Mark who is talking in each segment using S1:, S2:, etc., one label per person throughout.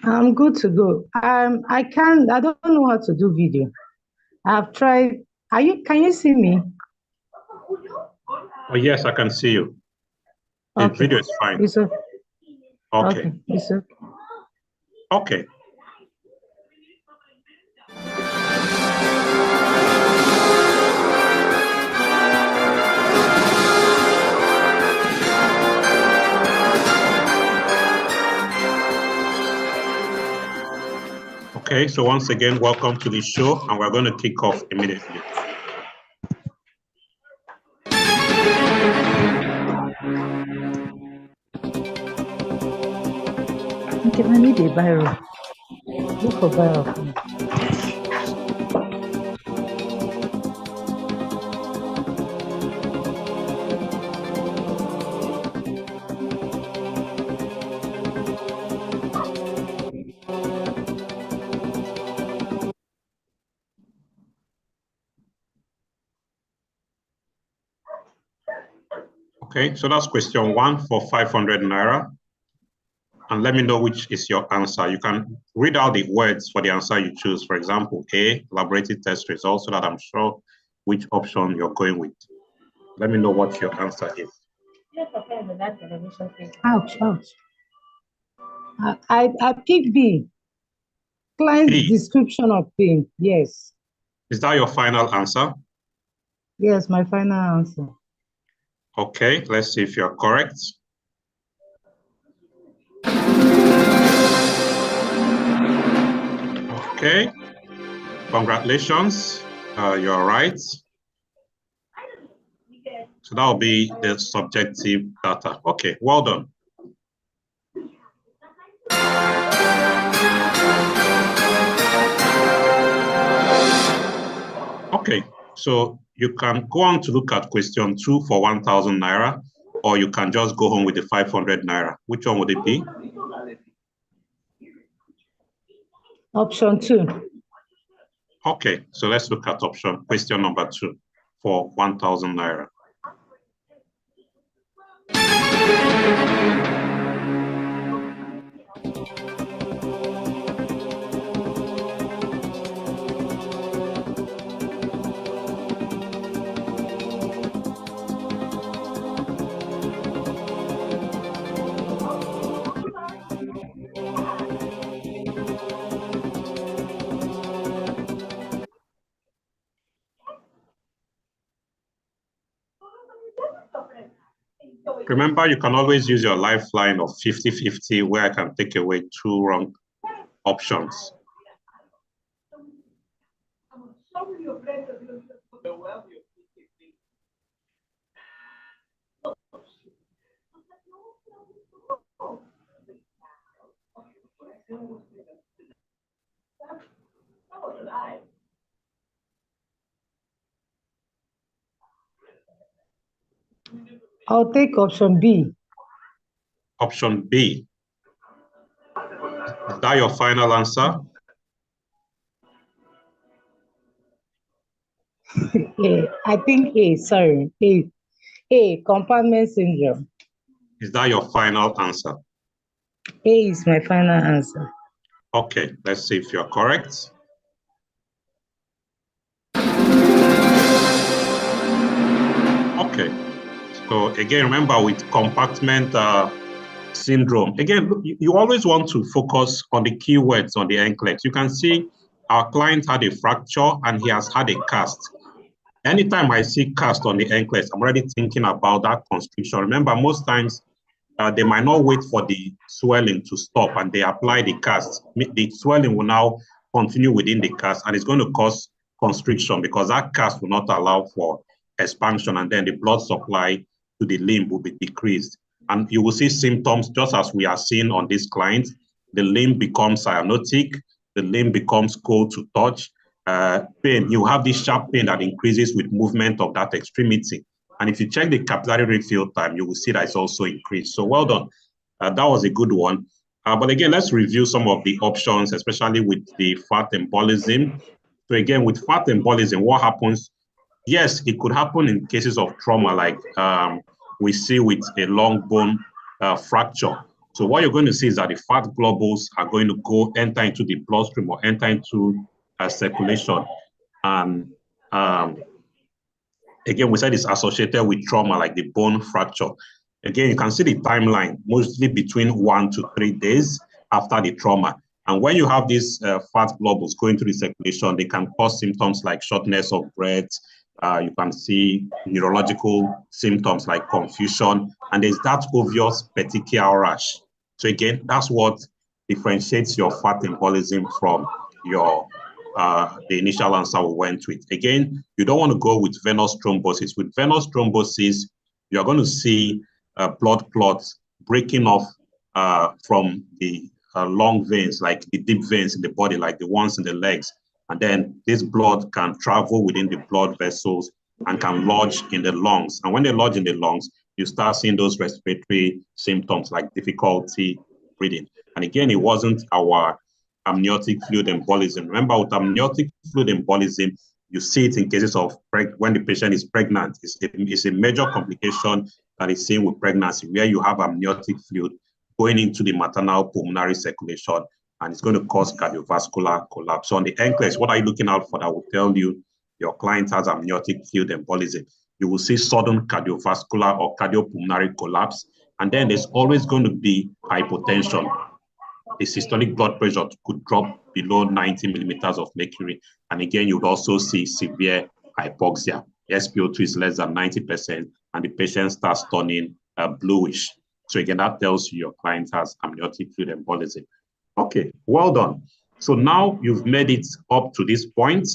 S1: I'm good to go. I don't know how to do video. I've tried. Can you see me?
S2: Oh, yes, I can see you. The
S1: Okay.
S2: video is fine.
S1: It's okay.
S2: Okay.
S1: It's okay.
S2: Okay. Okay, so once again, welcome to the show, and we're going to kick off immediately.
S1: Okay, I need a biro. Look for biro for me.
S2: Okay, so that's question 1 for 500 naira. And let me know which is your answer. You can read out the words for the answer you choose. For example, A, laboratory test results, so that I'm sure which option you're going with. Let me know what your answer is.
S1: Ouch, ouch. I picked B. Client
S2: B.
S1: description of pain. Yes.
S2: Is that your final answer?
S1: Yes, my final answer.
S2: Okay, let's see if you're correct. Okay, congratulations, you're right. So that will be the subjective data. Okay, well done. Okay, so you can go on to look at question 2 for 1,000 naira, or you can just go home with the 500 naira. Which one would it be?
S1: Option 2.
S2: Okay, so let's look at question number 2 for 1,000 naira. Remember, you can always use your lifeline of 50-50 where I can take away 2 wrong options.
S1: I'll take option B.
S2: Option B. Is that your final answer?
S1: I think A, sorry. A, compartment syndrome.
S2: Is that your final answer?
S1: A is my final answer.
S2: Okay, let's see if you're correct. Okay, so again, remember with compartment syndrome, again, you always want to focus on the keywords on the Nclex. You can see our client had a fracture and he has had a cast. Anytime I see cast on the Nclex, I'm already thinking about that constriction. Remember, most times they might not wait for the swelling to stop and they apply the cast. The swelling will now continue within the cast and it's going to cause constriction because that cast will not allow for expansion, and then the blood supply to the limb will be decreased. And you will see symptoms just as we are seeing on this client. The limb becomes cyanotic, the limb becomes cold to touch, pain. You have this sharp pain that increases with movement of that extremity. And if you check the capillary refill time, you will see that it's also increased. So well done. That was a good one. But again, let's review some of the options, especially with the fat embolism. So again, with fat embolism, what happens? Yes, it could happen in cases of trauma, like we see with a long bone fracture. So what you're going to see is that the fat globules are going to enter into the bloodstream or enter into circulation. And again, we said it's associated with trauma, like the bone fracture. Again, you can see the timeline, mostly between 1 to 3 days after the trauma. And when you have these fat globules going through the circulation, they can cause symptoms like shortness of breath. You can see neurological symptoms like confusion, and there's that obvious petechial rash. So again, that's what differentiates your fat embolism from your the initial answer we went with. Again, you don't want to go with venous thrombosis. With venous thrombosis, you're going to see blood clots breaking off from the long veins, like the deep veins in the body, like the ones in the legs. And then this blood can travel within the blood vessels and can lodge in the lungs. And when they lodge in the lungs, you start seeing those respiratory symptoms like difficulty breathing. And again, it wasn't our amniotic fluid embolism. Remember, with amniotic fluid embolism, you see it in cases of when the patient is pregnant. It's a major complication that is seen with pregnancy, where you have amniotic fluid going into the maternal pulmonary circulation, and it's going to cause cardiovascular collapse. So on the Nclex, what are you looking out for that will tell you your client has amniotic fluid embolism? You will see sudden cardiovascular or cardiopulmonary collapse, and then there's always going to be hypotension. The systolic blood pressure could drop below 90 millimeters of mercury. And again, you would also see severe hypoxia. SpO2 is less than 90%, and the patient starts turning bluish. So again, that tells you your client has amniotic fluid embolism. Okay, well done. So now you've made it up to this point.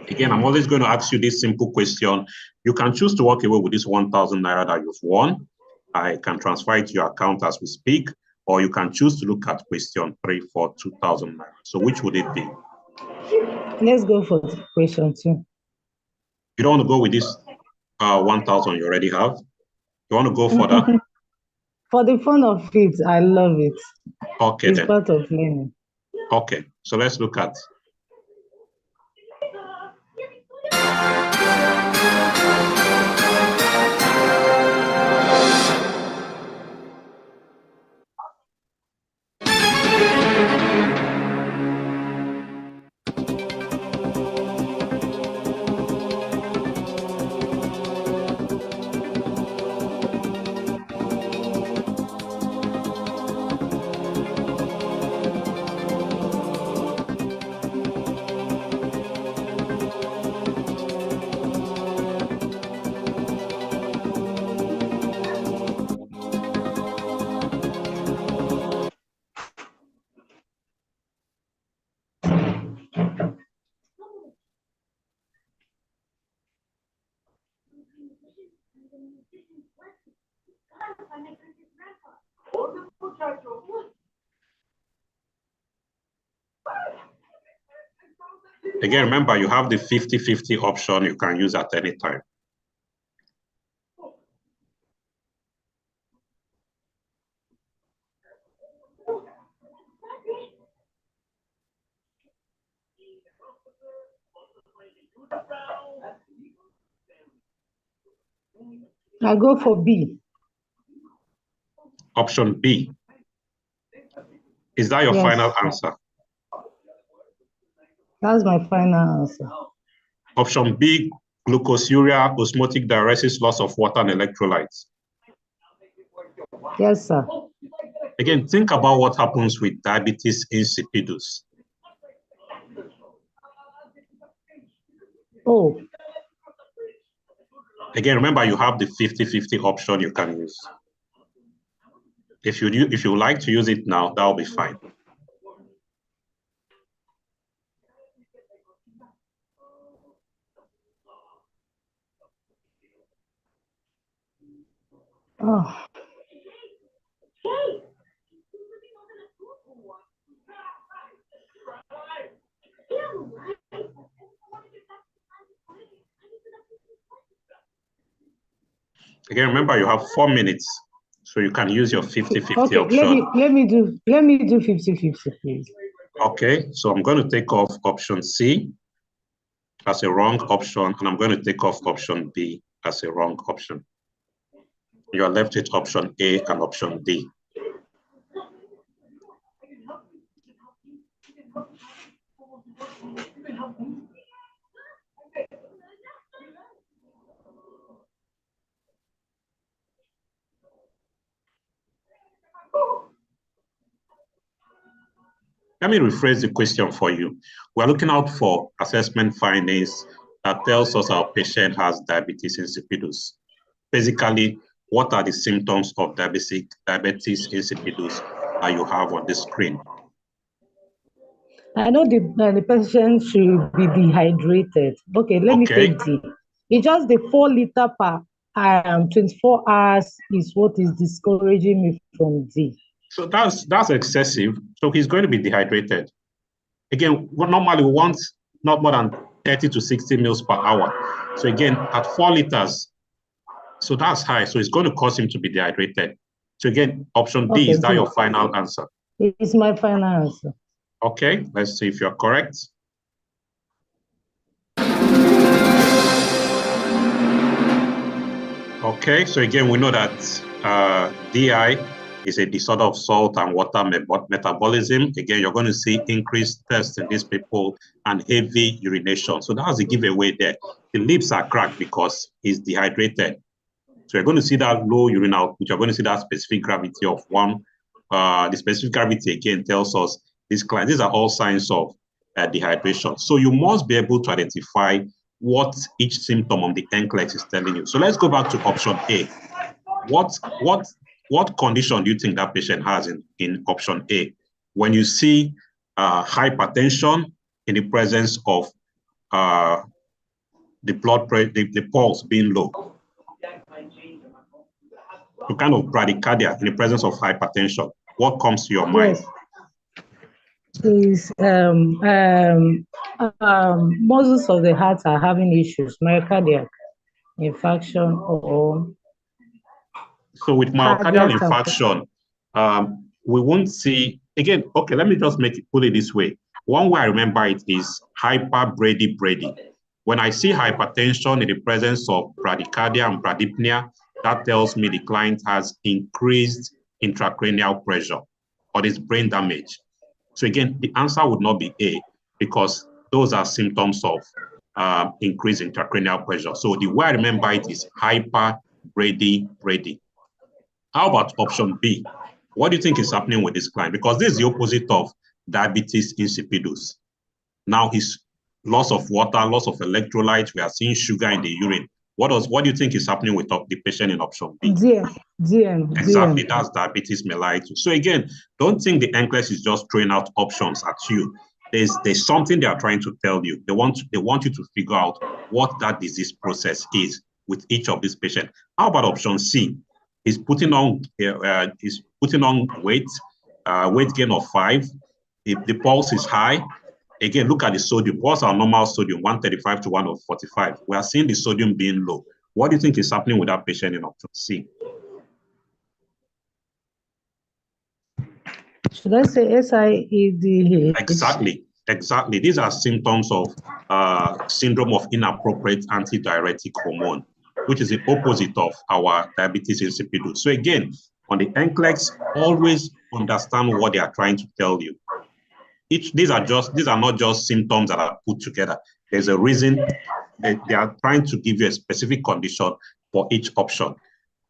S2: Again, I'm always going to ask you this simple question. You can choose to walk away with this 1,000 naira that you've won. I can transfer it to your account as we speak, or you can choose to look at question 3 for 2,000 naira. So which would it be?
S1: Let's go for question 2.
S2: You don't want to go with this 1,000 you already have? You want to go for that?
S1: For the fun of it, I love it.
S2: Okay,
S1: it's
S2: then.
S1: Part of learning.
S2: Okay, so let's look at. Again, remember, you have the 50-50 option you can use at any time.
S1: I go for B.
S2: Option B. Is that your final answer?
S1: That's my final answer.
S2: Option B, glucosuria, osmotic diuresis, loss of water and electrolytes.
S1: Yes, sir.
S2: Again, think about what happens with diabetes insipidus.
S1: Oh.
S2: Again, remember, you have the 50-50 option you can use. If you like to use it now, that'll be fine.
S1: Oh.
S2: Again, remember, you have 4 minutes, so you can use your 50-50
S1: okay,
S2: option.
S1: Let me do 50-50, please.
S2: Okay, so I'm going to take off option C as a wrong option, and I'm going to take off option B as a wrong option. You are left with option A and option D. Let me rephrase the question for you. We're looking out for assessment findings that tells us our patient has diabetes insipidus. Basically, what are the symptoms of diabetes insipidus that you have on the screen?
S1: I know the patient should be dehydrated. Okay, let me take D. It's just the 4 liter per 24 hours is what is discouraging me from D.
S2: So that's excessive. So he's going to be dehydrated. Again, normally we want not more than 30 to 60 mils per hour. So again, at 4 liters, so that's high. So it's going to cause him to be dehydrated. So again, option D, is that your final answer?
S1: It's my final answer.
S2: Okay, let's see if you're correct. Okay, so again, we know that DI is a disorder of salt and water metabolism. Again, you're going to see increased thirst in these people and heavy urination. So that's a giveaway there. The lips are cracked because he's dehydrated. So you're going to see that low urine output. You're going to see that specific gravity of 1. The specific gravity, again, tells us these are all signs of dehydration. So you must be able to identify what each symptom on the Nclex is telling you. So let's go back to option A. What condition do you think that patient has in option A? When you see hypertension in the presence of the blood pressure, the pulse being low, to kind of bradycardia in the presence of hypertension, what comes to your mind?
S1: Is muscles of the heart are having issues, myocardial infarction or.
S2: So with myocardial infarction, we won't see, again, okay, let me just put it this way. One way I remember it is hyper-brady. When I see hypertension in the presence of bradycardia and bradypnea, that tells me the client has increased intracranial pressure or there's brain damage. So again, the answer would not be A because those are symptoms of increased intracranial pressure. So the way I remember it is hyper-brady. How about option B? What do you think is happening with this client? Because this is the opposite of diabetes insipidus. Now his loss of water, loss of electrolytes, we are seeing sugar in the urine. What do you think is happening with the patient in option B?
S1: DM.
S2: Exactly, that's diabetes mellitus. So again, don't think the Nclex is just throwing out options at you. There's something they are trying to tell you. They want you to figure out what that disease process is with each of these patients. How about option C? He's putting on weight, weight gain of 5. If the pulse is high, again, look at the sodium. What's our normal sodium? 135 to 145. We are seeing the sodium being low. What do you think is happening with that patient in option C?
S1: Should I say SIADH?
S2: Exactly. These are symptoms of syndrome of inappropriate antidiuretic hormone, which is the opposite of our diabetes insipidus. So again, on the Nclex, always understand what they are trying to tell you. These are not just symptoms that are put together. There's a reason they are trying to give you a specific condition for each option.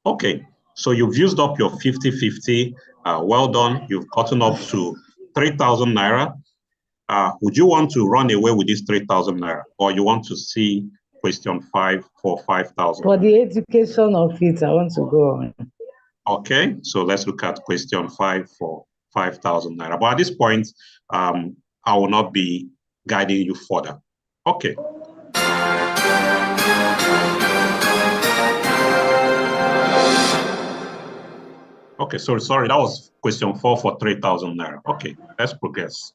S2: Okay, so you've used up your 50-50. Well done. You've gotten up to 3,000 naira. Would you want to run away with this 3,000 naira, or you want to see question 5 for 5,000?
S1: For the education of it, I want to go on.
S2: Okay, so let's look at question 5 for 5,000 naira. But at this point, I will not be guiding you further. Okay. Okay, sorry, that was question 4 for 3,000 naira. Okay, let's progress.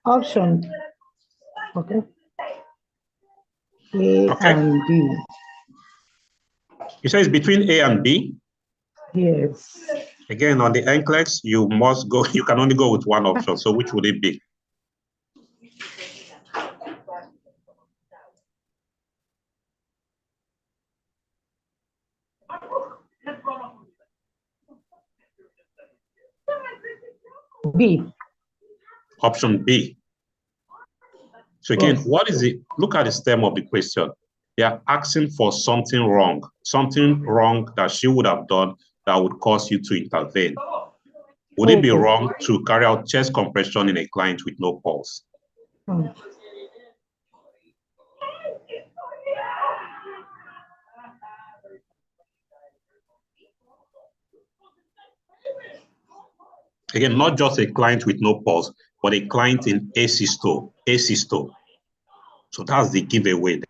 S1: Option. Okay. A and B.
S2: You say it's between A and B?
S1: Yes.
S2: Again, on the Nclex, you must go, you can only go with one option. So which would it be?
S1: B.
S2: Option B. So again,
S1: Yes.
S2: what is it? Look at the stem of the question. They are asking for something wrong that she would have done that would cause you to intervene. Would it be wrong to carry out chest compression in a client with no pulse? Again, not just a client with no pulse, but a client in asystole. So that's the giveaway.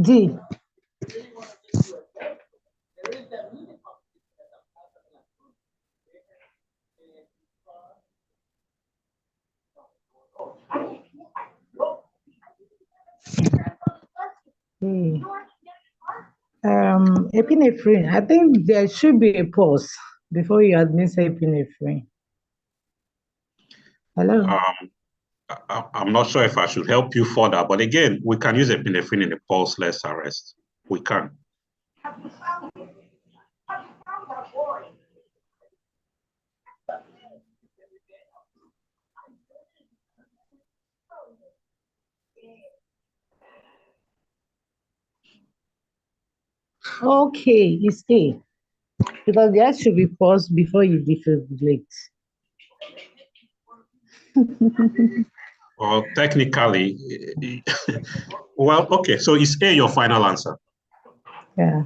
S1: D. Epinephrine. I think there should be a pause before you administer epinephrine. Hello.
S2: I'm not sure if I should help you further, but again, we can use epinephrine in a pulseless arrest. We can.
S1: Okay, it's A. Because there should be pause before you defibrillate.
S2: Well, technically, well, okay, so is A your final answer?
S1: Yeah,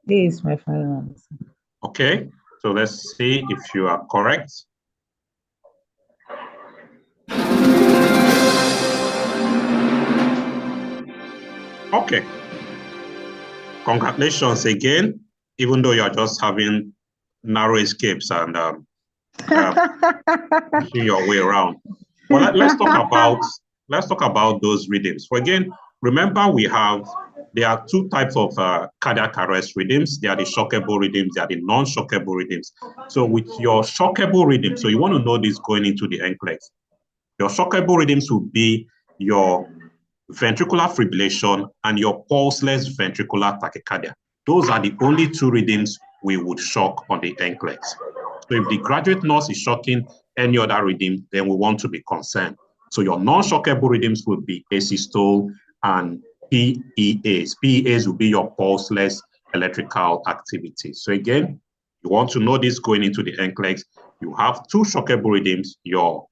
S1: A is my final answer.
S2: Okay, so let's see if you are correct. Okay. Congratulations again, even though you're just having narrow escapes and pushing your way around. Well, let's talk about those rhythms. So again, remember there are two types of cardiac arrest rhythms. There are the shockable rhythms, there are the non-shockable rhythms. So with your shockable rhythm, so you want to know this going into the Nclex. Your shockable rhythms will be your ventricular fibrillation and your pulseless ventricular tachycardia. Those are the only two rhythms we would shock on the Nclex. So if the graduate nurse is shocking any other rhythm, then we want to be concerned. So your non-shockable rhythms will be asystole and PEAs. PEAs will be your pulseless electrical activity. So again, you want to know this going into the Nclex. You have two shockable rhythms, your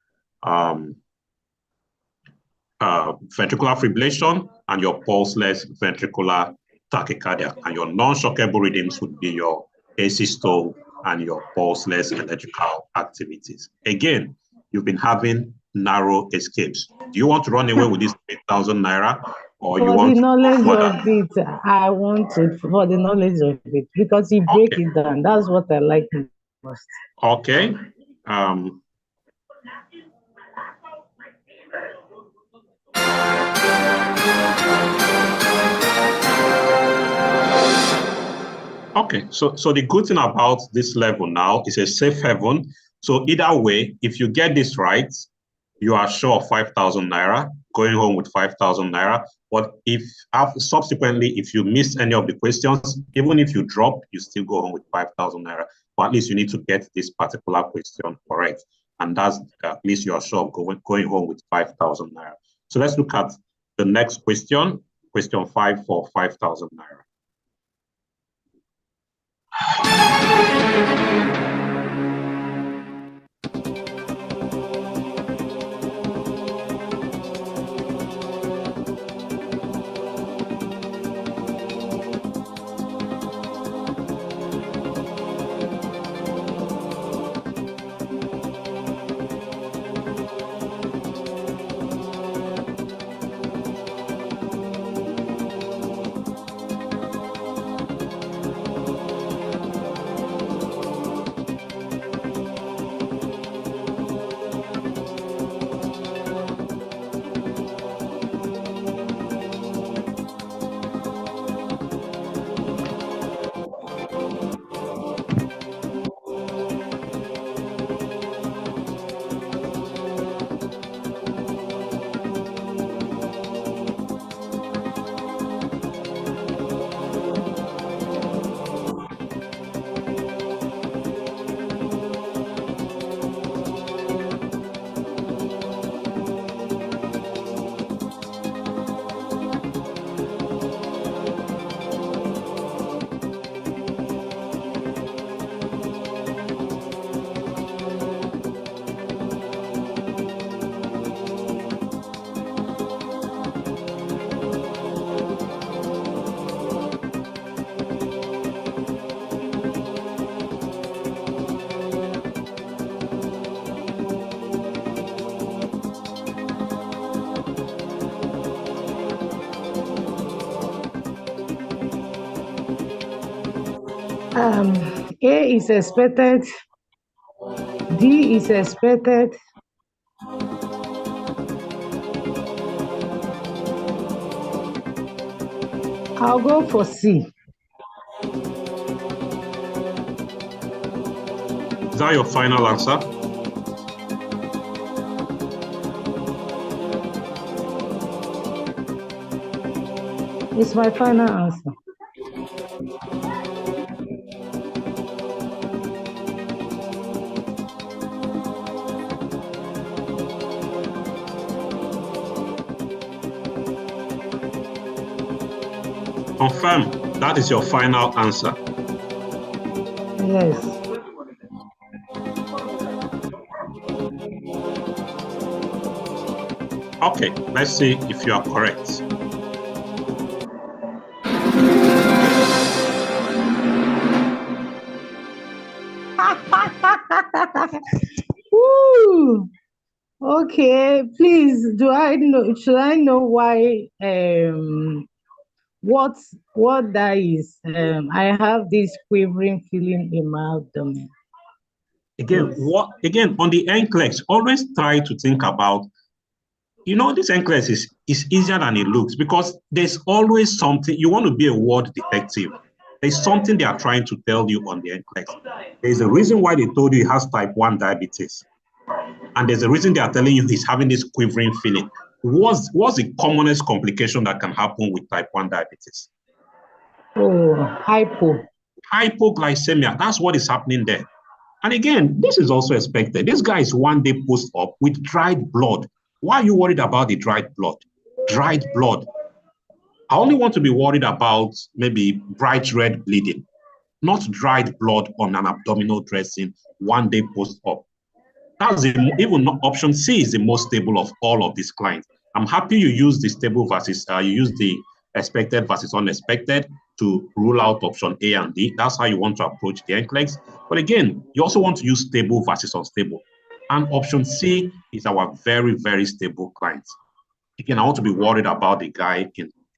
S2: ventricular fibrillation and your pulseless ventricular tachycardia. And your non-shockable rhythms would be your asystole and your pulseless electrical activities. Again, you've been having narrow escapes. Do you want to run away with this 8,000 naira? Or
S1: for
S2: you want
S1: the knowledge
S2: to
S1: of it, I want to, for the knowledge of it, because you break it down. That's what I like most.
S2: Okay. Okay, so the good thing about this level now is a safe haven. So either way, if you get this right, you are sure of 5,000 naira, going home with 5,000 naira. But if subsequently, if you miss any of the questions, even if you drop, you still go home with 5,000 naira. But at least you need to get this particular question correct. And that's at least you are sure of going home with 5,000 naira. So let's look at the next question, question 5 for 5,000 naira.
S1: A is expected. D is expected. I'll go for C.
S2: Is that your final answer?
S1: It's my final answer.
S2: Confirm that is your final answer.
S1: Yes.
S2: Okay, let's see if you are correct.
S1: Woo! Okay, please, should I know why what that is? I have this quivering feeling in my abdomen.
S2: Again, on the Nclex, always try to think about, this Nclex is easier than it looks, because there's always something. You want to be a word detective. There's something they are trying to tell you on the Nclex. There's a reason why they told you he has type 1 diabetes. And there's a reason they are telling you he's having this quivering feeling. What's the commonest complication that can happen with type 1 diabetes?
S1: Oh,
S2: hypoglycemia. That's what is happening there. And again, this is also expected. This guy is 1 day post-op with dried blood. Why are you worried about the dried blood? Dried blood. I only want to be worried about maybe bright red bleeding, not dried blood on an abdominal dressing 1 day post-op. That's even option C is the most stable of all of these clients. I'm happy you use the stable versus you use the expected versus unexpected to rule out option A and D. That's how you want to approach the Nclex. But again, you also want to use stable versus unstable. And option C is our very, very stable clients. Again, I want to be worried about the guy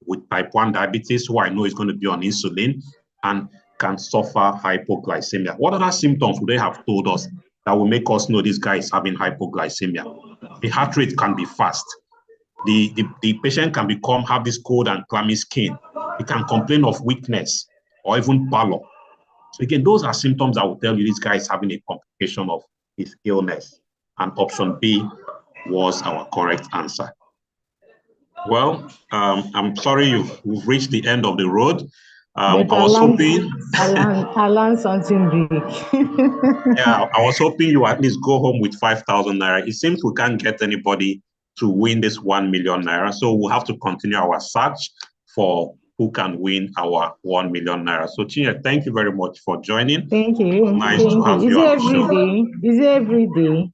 S2: with type 1 diabetes who I know is going to be on insulin and can suffer hypoglycemia. What other symptoms would they have told us that will make us know this guy is having hypoglycemia? The heart rate can be fast. The patient can have this cold and clammy skin. He can complain of weakness or even pallor. So again, those are symptoms that will tell you this guy is having a complication of his illness. And option B was our correct answer. Well, I'm sorry you've reached the end of the road.
S1: I learned something big.
S2: Yeah, I was hoping you at least go home with 5,000 naira. It seems we can't get anybody to win this 1 million naira. So we'll have to continue our search for who can win our 1 million naira. So Chinwendu, thank you very much for joining.
S1: Thank you.
S2: Nice to have you on the show.
S1: Is it every day?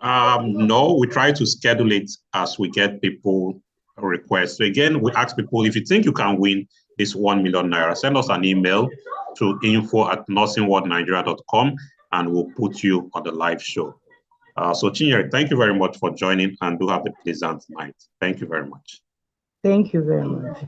S2: No, we try to schedule it as we get people requests. So again, we ask people, if you think you can win this 1 million naira, send us an email to info@nursingworldnigeria.com and we'll put you on the live show. So Chinwendu, thank you very much for joining and do have a pleasant night. Thank you very much.
S1: Thank you very much.